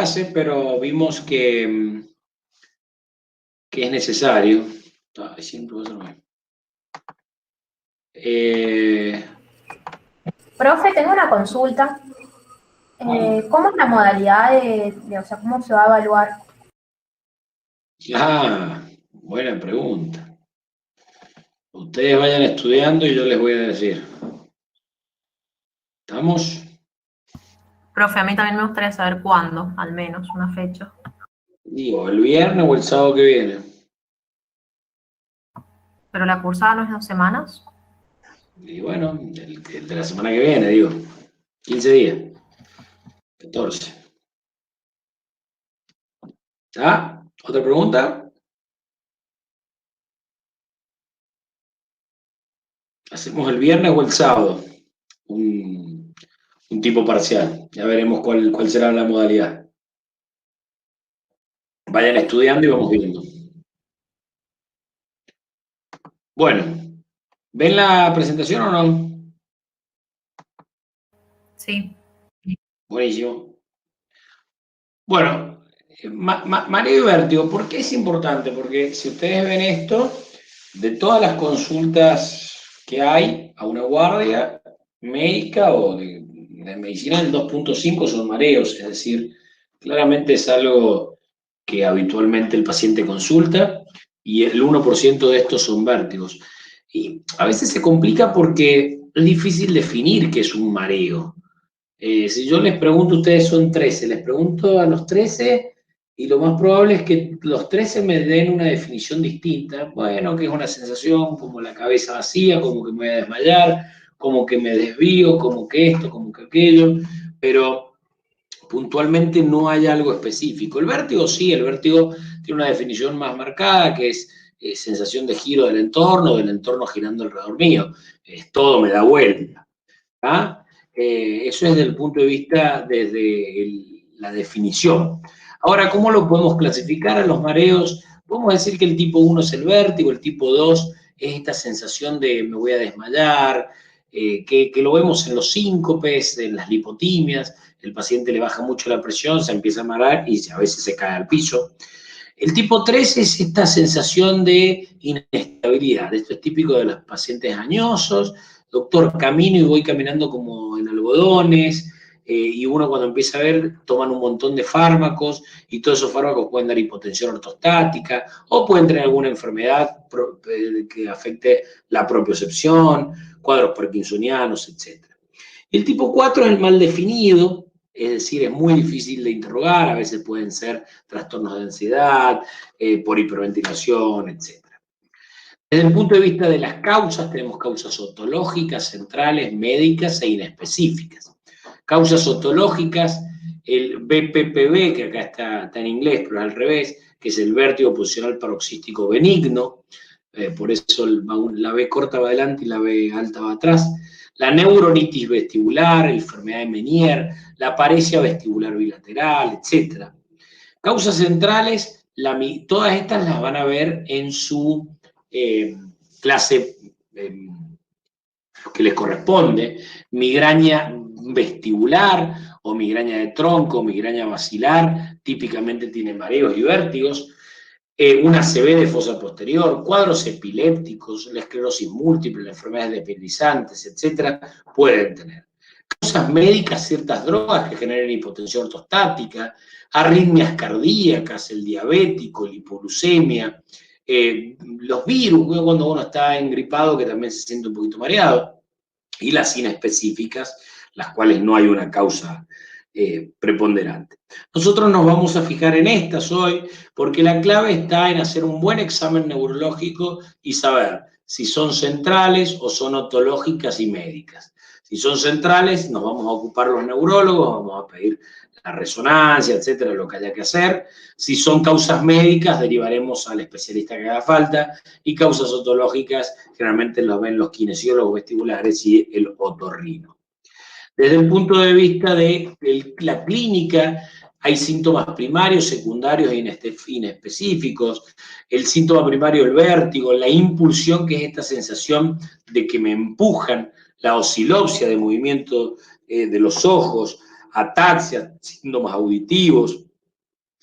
clase, pero vimos que es necesario. Ay, siempre va a ser lo mismo. Profe, tengo una consulta. ¿Cómo es la modalidad o sea, cómo se va a evaluar? Buena pregunta. Ustedes vayan estudiando y yo les voy a decir. ¿Estamos? Profe, a mí también me gustaría saber cuándo, al menos, una fecha. Digo, ¿el viernes o el sábado que viene? ¿Pero la cursada no es 2 semanas? Y bueno, el de la semana que viene, digo. 15 días. 14. ¿Ah? ¿Otra pregunta? ¿Hacemos el viernes o el sábado? Un tipo parcial. Ya veremos cuál será la modalidad. Vayan estudiando y vamos viendo. Bueno, ¿ven la presentación o no? Sí. Buenísimo. Bueno, mareo y vértigo, ¿por qué es importante? Porque si ustedes ven esto, de todas las consultas que hay a una guardia médica o de medicina, el 2.5 son mareos, es decir, claramente es algo que habitualmente el paciente consulta y el 1% de estos son vértigos. Y a veces se complica porque es difícil definir qué es un mareo. Si yo les pregunto, ustedes son 13, les pregunto a los 13 y lo más probable es que los 13 me den una definición distinta. Bueno, que es una sensación como la cabeza vacía, como que me voy a desmayar, como que me desvío, como que esto, como que aquello, pero puntualmente no hay algo específico. El vértigo sí, el vértigo tiene una definición más marcada que es sensación de giro del entorno girando alrededor mío. Todo me da vuelta. ¿Ah? Eso es desde el punto de vista desde la definición. Ahora, ¿cómo lo podemos clasificar a los mareos? Podemos decir que el tipo 1 es el vértigo, el tipo 2 es esta sensación de me voy a desmayar, que lo vemos en los síncopes, en las lipotimias, el paciente le baja mucho la presión, se empieza a marear y a veces se cae al piso. El tipo 3 es esta sensación de inestabilidad. Esto es típico de los pacientes añosos. Doctor, camino y voy caminando como en algodones. Y uno cuando empieza a ver, toman un montón de fármacos y todos esos fármacos pueden dar hipotensión ortostática o pueden tener alguna enfermedad que afecte la propiocepción, cuadros parkinsonianos, etc. El tipo 4 es el mal definido, es decir, es muy difícil de interrogar, a veces pueden ser trastornos de ansiedad, por hiperventilación, etc. Desde el punto de vista de las causas, tenemos causas otológicas, centrales, médicas e inespecíficas. Causas otológicas, el BPPB, que acá está en inglés, pero al revés, que es el vértigo posicional paroxístico benigno, por eso la B corta va adelante y la B alta va atrás. La neuronitis vestibular, enfermedad de Menier, la paresia vestibular bilateral, etc. Causas centrales, todas estas las van a ver en su clase que les corresponde, migraña vestibular o migraña de tronco, migraña basilar, típicamente tiene mareos y vértigos, una ACV de fosa posterior, cuadros epilépticos, la esclerosis múltiple, las enfermedades debilizantes, etcétera, pueden tener. Causas médicas, ciertas drogas que generen hipotensión ortostática, arritmias cardíacas, el diabético, la hipoglucemia, los virus, cuando uno está engripado que también se siente un poquito mareado, y las inespecíficas, las cuales no hay una causa preponderante. Nosotros nos vamos a fijar en estas hoy porque la clave está en hacer un buen examen neurológico y saber si son centrales o son otológicas y médicas. Si son centrales, nos vamos a ocupar los neurólogos, vamos a pedir la resonancia, etcétera, lo que haya que hacer. Si son causas médicas, derivaremos al especialista que haga falta. Y causas otológicas, generalmente los ven los kinesiólogos vestibulares y el otorrino. Desde el punto de vista de la clínica, hay síntomas primarios, secundarios e inespecíficos. El síntoma primario, el vértigo, la impulsión, que es esta sensación de que me empujan, la oscilopsia de movimiento de los ojos, ataxia, síntomas auditivos,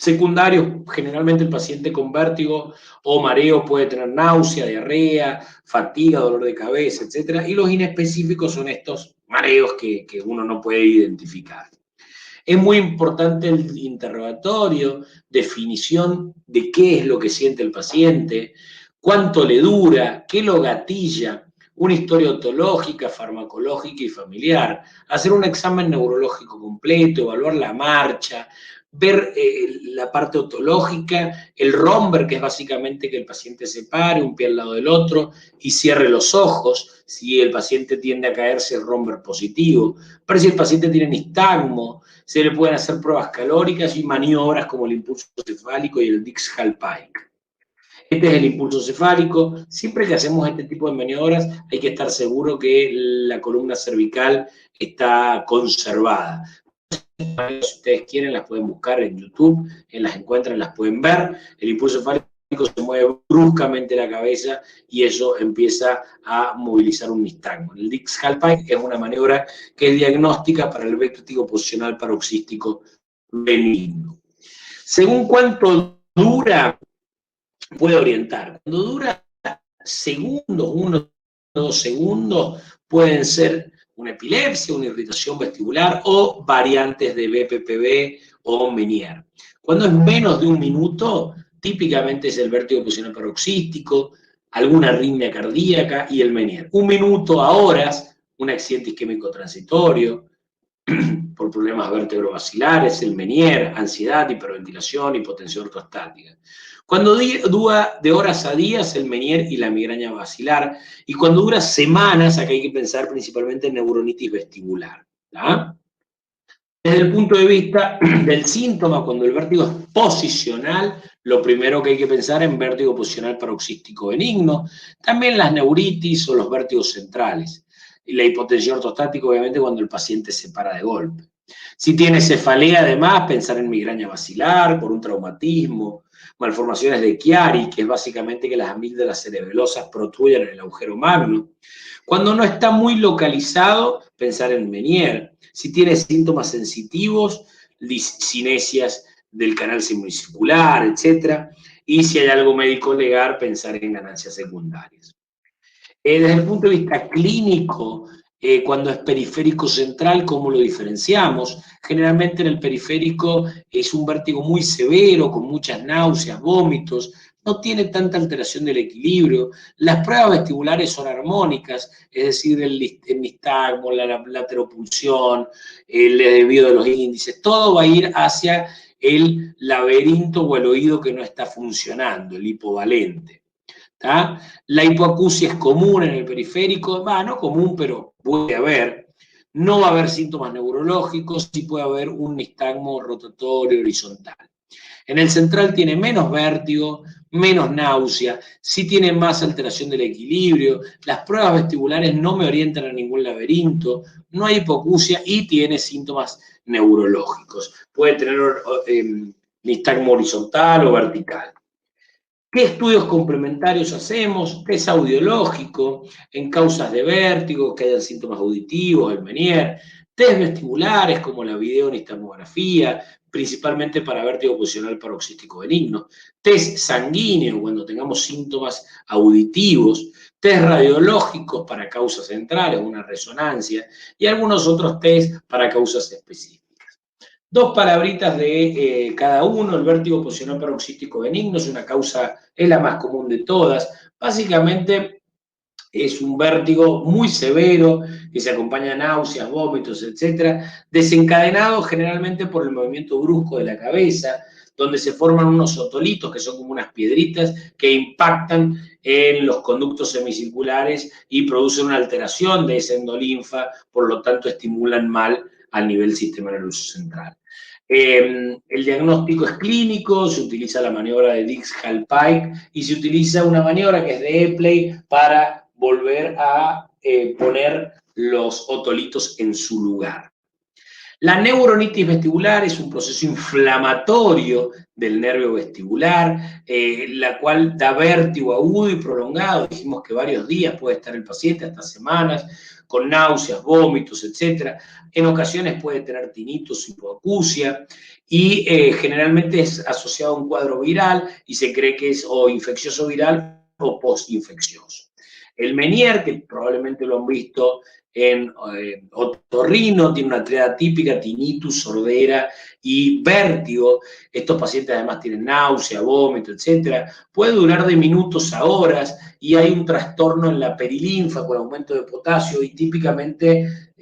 Secundarios, generalmente el paciente con vértigo o mareo puede tener náusea, diarrea, fatiga, dolor de cabeza, etc. Y los inespecíficos son estos mareos que uno no puede identificar. Es muy importante el interrogatorio, definición de qué es lo que siente el paciente, cuánto le dura, qué lo gatilla, una historia otológica, farmacológica y familiar, hacer un examen neurológico completo, evaluar la marcha, ver la parte otológica, el romber, que es básicamente que el paciente se pare un pie al lado del otro y cierre los ojos. Si el paciente tiende a caerse, el romber positivo. Pero si el paciente tiene nistagmo, se le pueden hacer pruebas calóricas y maniobras como el impulso cefálico y el Dix-Hallpike. Este es el impulso cefálico. Siempre que hacemos este tipo de maniobras hay que estar seguro que la columna cervical está conservada. Si ustedes quieren, las pueden buscar en YouTube, las encuentran, las pueden ver. El impulso cefálico se mueve bruscamente la cabeza y eso empieza a movilizar un nistagmo. El Dix-Hallpike es una maniobra que es diagnóstica para el vértigo posicional paroxístico benigno. Según cuánto dura, puede orientar. Cuando dura segundos, 1 o 2 segundos, pueden ser una epilepsia, una irritación vestibular o variantes de BPPV o Meniere. Cuando es menos de 1 minuto, típicamente es el vértigo posicional paroxístico, alguna arritmia cardíaca y el Meniere. 1 minuto a horas, un accidente isquémico transitorio, por problemas vertebrovasculares, el Meniere, ansiedad, hiperventilación, hipotensión ortostática. Cuando dura de horas a días, el Meniere y la migraña basilar. Y cuando dura semanas, acá hay que pensar principalmente en neuronitis vestibular. ¿tá? Desde el punto de vista del síntoma, cuando el vértigo es posicional, lo primero que hay que pensar en vértigo posicional paroxístico benigno, también las neuritis o los vértigos centrales. Y la hipotensión ortostática, obviamente, cuando el paciente se para de golpe. Si tiene cefalea, además, pensar en migraña basilar por un traumatismo, malformaciones de Chiari, que es básicamente que las amígdalas cerebelosas protruyan en el agujero magno. Cuando no está muy localizado, pensar en Meniere. Si tiene síntomas sensitivos, cinesias del canal semicircular, etc. Y si hay algo médico legal, pensar en ganancias secundarias. Desde el punto de vista clínico, cuando es periférico central, ¿cómo lo diferenciamos? Generalmente en el periférico es un vértigo muy severo, con muchas náuseas, vómitos, no tiene tanta alteración del equilibrio. Las pruebas vestibulares son armónicas, es decir, el nistagmo, la lateropulsión, el desvío de los índices, todo va a ir hacia el laberinto o el oído que no está funcionando, el hipovalente. ¿tá? La hipoacusia es común en el periférico, no común, pero puede haber. No va a haber síntomas neurológicos, sí puede haber un nistagmo rotatorio horizontal. En el central tiene menos vértigo, menos náusea, sí tiene más alteración del equilibrio, las pruebas vestibulares no me orientan a ningún laberinto, no hay hipoacusia y tiene síntomas neurológicos. Puede tener nistagmo horizontal o vertical. ¿Qué estudios complementarios hacemos? Test audiológico, en causas de vértigo, que hayan síntomas auditivos, el Meniere. Test vestibulares como la videonistagmografía, principalmente para vértigo posicional paroxístico benigno. Test sanguíneo cuando tengamos síntomas auditivos. Test radiológicos para causas centrales, una resonancia. Y algunos otros test para causas específicas. 2 palabritas de cada uno. El vértigo posicional paroxístico benigno es una causa, es la más común de todas. Básicamente es un vértigo muy severo que se acompaña a náuseas, vómitos, etc., desencadenado generalmente por el movimiento brusco de la cabeza, donde se forman unos otolitos que son como unas piedritas que impactan en los conductos semicirculares y producen una alteración de esa endolinfa, por lo tanto estimulan mal al nivel sistema nervioso central. El diagnóstico es clínico, se utiliza la maniobra de Dix-Hallpike y se utiliza una maniobra que es de Epley para volver a poner los otolitos en su lugar. La neuronitis vestibular es un proceso inflamatorio del nervio vestibular, la cual da vértigo agudo y prolongado. Dijimos que varios días puede estar el paciente, hasta semanas, con náuseas, vómitos, etc. En ocasiones puede tener tinnitus, hipoacusia y generalmente es asociado a un cuadro viral y se cree que es o infeccioso viral o postinfeccioso. El Menier, que probablemente lo han visto en otorrino, tiene una triada típica, tinnitus, sordera y vértigo. Estos pacientes además tienen náusea, vómito, etc. Puede durar de minutos a horas y hay un trastorno en la perilinfa con aumento de potasio y típicamente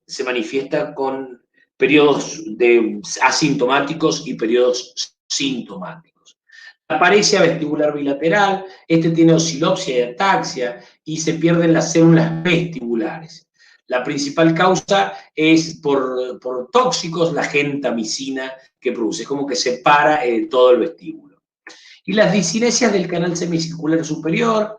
se manifiesta con periodos asintomáticos y periodos sintomáticos. La paresia vestibular bilateral, este tiene oscilopsia y ataxia y se pierden las células vestibulares. La principal causa es por tóxicos, la gentamicina que produce, es como que separa todo el vestíbulo. Y las discinesias del canal semicircular superior,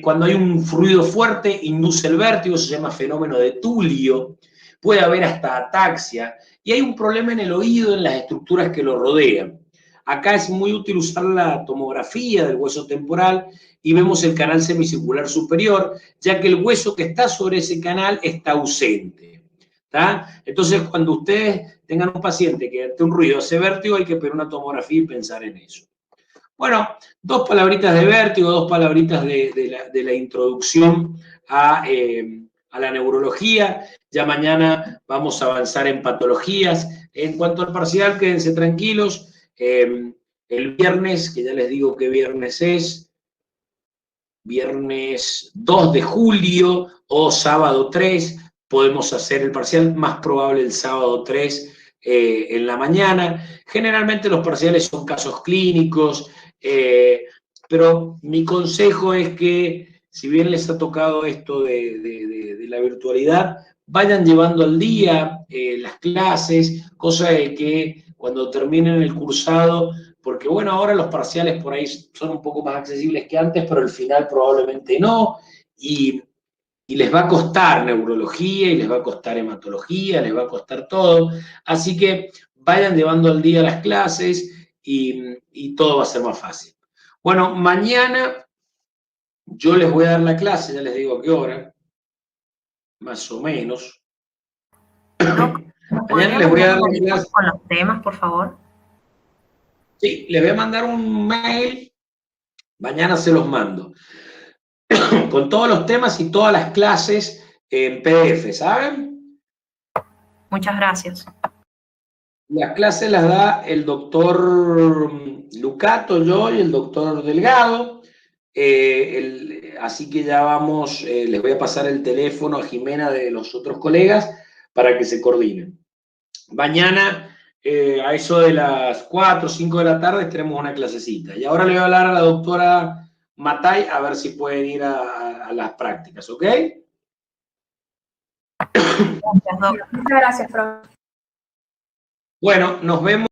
cuando hay un fluido fuerte, induce el vértigo, se llama fenómeno de Tulio, puede haber hasta ataxia, y hay un problema en el oído, en las estructuras que lo rodean. Acá es muy útil usar la tomografía del hueso temporal y vemos el canal semicircular superior, ya que el hueso que está sobre ese canal está ausente. ¿Tá? Entonces, cuando ustedes tengan un paciente que ante un ruido hace vértigo, hay que pedir una tomografía y pensar en eso. Bueno, 2 palabritas de vértigo, 2 palabritas de la introducción a la neurología. Ya mañana vamos a avanzar en patologías. En cuanto al parcial, quédense tranquilos. El viernes, que ya les digo qué viernes es, viernes 2 de julio o sábado 3, podemos hacer el parcial, más probable el sábado 3 en la mañana. Generalmente los parciales son casos clínicos, pero mi consejo es que, si bien les ha tocado esto de la virtualidad, vayan llevando al día las clases, cosa de que cuando terminen el cursado, porque bueno, ahora los parciales por ahí son un poco más accesibles que antes, pero al final probablemente no, y les va a costar neurología, y les va a costar hematología, les va a costar todo, así que vayan llevando al día las clases y todo va a ser más fácil. Bueno, mañana yo les voy a dar la clase, ya les digo a qué hora, más o menos. Doc, Mañana ¿podría les voy a dar mandarme la un link clase. con los temas, por favor? Sí, les voy a mandar un mail, mañana se los mando, con todos los temas y todas las clases en PDF, ¿saben? Muchas gracias. Las clases las da el doctor Lucato, yo y el doctor Delgado. Así que ya vamos, les voy a pasar el teléfono a Jimena de los otros colegas para que se coordinen. Mañana, a eso de las 4 o 5 de la tarde, tenemos una clasecita. Y ahora le voy a hablar a la doctora Matay a ver si pueden ir a las prácticas, ¿ok? Gracias, Doc. Muchas gracias, profe. Bueno, nos vemos.